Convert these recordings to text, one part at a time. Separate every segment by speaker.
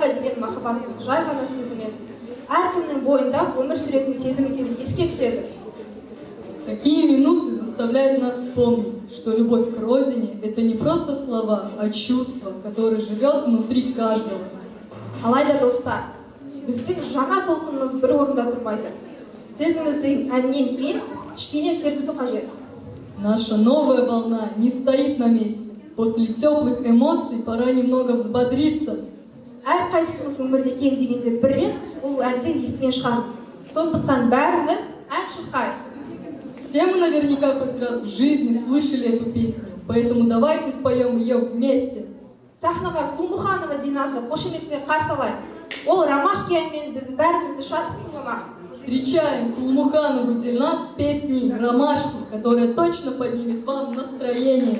Speaker 1: отанға деген махаббаттың жай ғана сөз емес, әркімнің бойында өмір сүретін сезім екені еске түседі.
Speaker 2: Такие минуты заставляют нас вспомнить, что любовь к родине – это не просто слова, а чувство, которое живет внутри каждого.
Speaker 1: Алайда достар, біздің жаңа толқынымыз бір орында тұрмайды. Сезіміздің әннен кейін кішкене серпіту қажет.
Speaker 2: Наша новая волна не стоит на месте. После теплых эмоций пора немного взбодриться.
Speaker 1: Әрқайсымыз өмірде кем дегенде бір рет бұл әнді естіген шығармыз. Сондықтан бәріміз ән шырқайық.
Speaker 2: Все мы наверняка хоть раз в жизни слышали эту песню, поэтому давайте споем ее вместе.
Speaker 1: Сахнаға Кулмуханова Диназды қошеметпен қарсы алайық. Ол ромашки әнмен біз бәрімізді шаттықтырмақ.
Speaker 2: Встречаем Кулмуханову Дильназ с песней «Ромашки», которая точно поднимет вам настроение.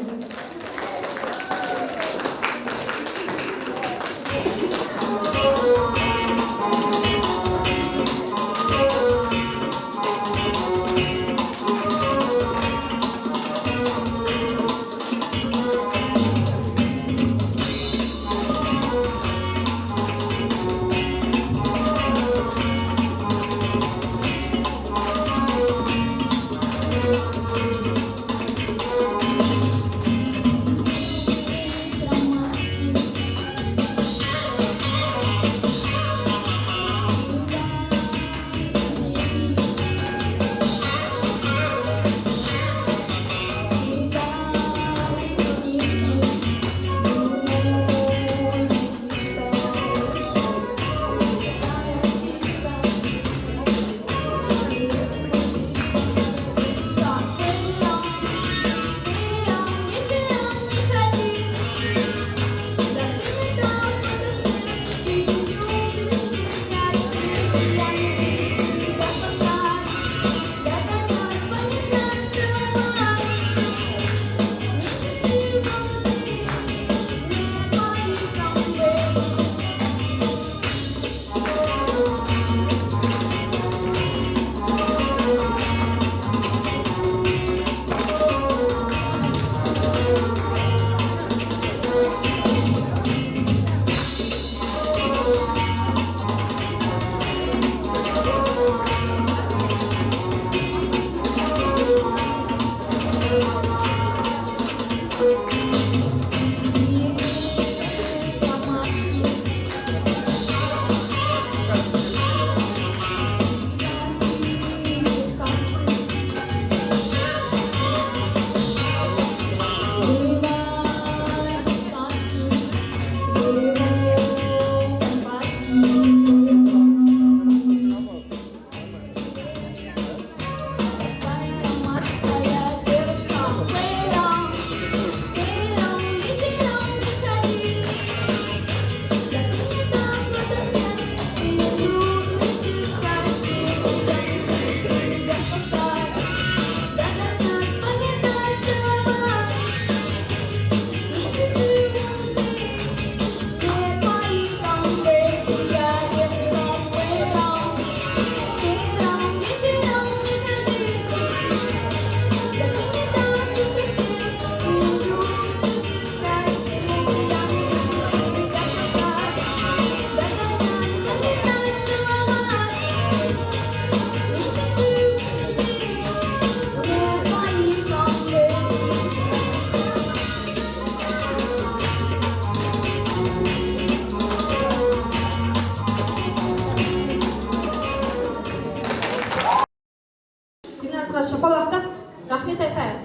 Speaker 1: шапалақтап рахмет айтайық.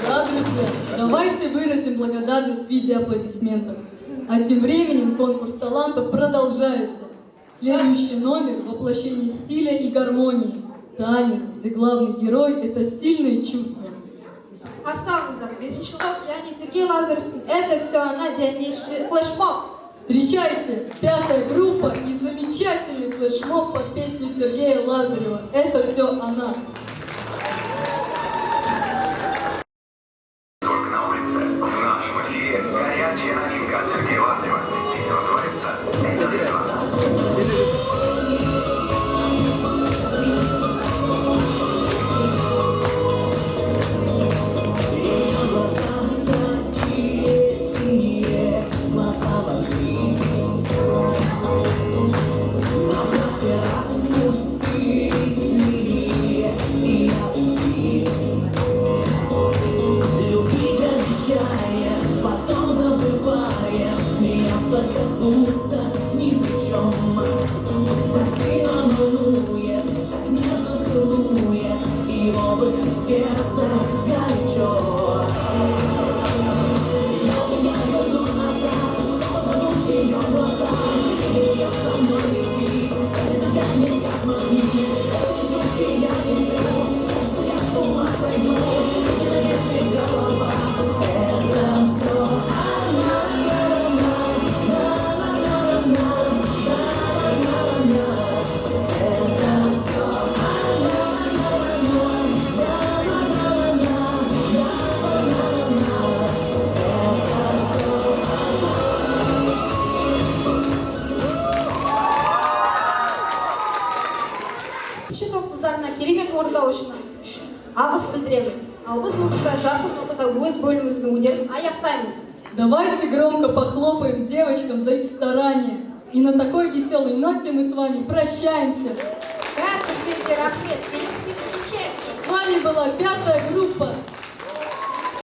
Speaker 2: Да, друзья, давайте выразим благодарность в виде аплодисментов. А тем временем конкурс талантов продолжается. Следующий номер – воплощение стиля и гармонии. Танец, где главный герой – это сильные чувства.
Speaker 1: Қарсы алыңыздар, 5-ші топ және Сергей Лазаревтің «Это все она» дәнеші флешмоб.
Speaker 2: Встречайте, 5-я группа и замечательный флешмоб под песню Сергея Лазарева «Это все она».
Speaker 3: На улице, в нашем эфире, горячая новинка от Сергея Лазарева. Песня называется «Это все она».
Speaker 4: Как будто ни при чем. Так сильно волнует, так нежно целует, и в области сердца горячо. Я верну назад, снова зовут ее глаза, ее со мной лети, это тянет как магнит. Этой сутки я не сплю, кажется, я с ума сойду, и на месте голова. Это все она.
Speaker 1: Кіші топ қыздарына керемет орындау үшін алғыс білдіреміз. Ал біз осындай жарқын нотада өз бөліміміздің өнерін аяқтаймыз.
Speaker 2: Давайте громко похлопаем девочкам за их старания. И на такой веселой ноте мы с вами прощаемся.
Speaker 1: Бәріңізге рахмет, келіңіздер кешер.
Speaker 2: С вами была 5-я группа.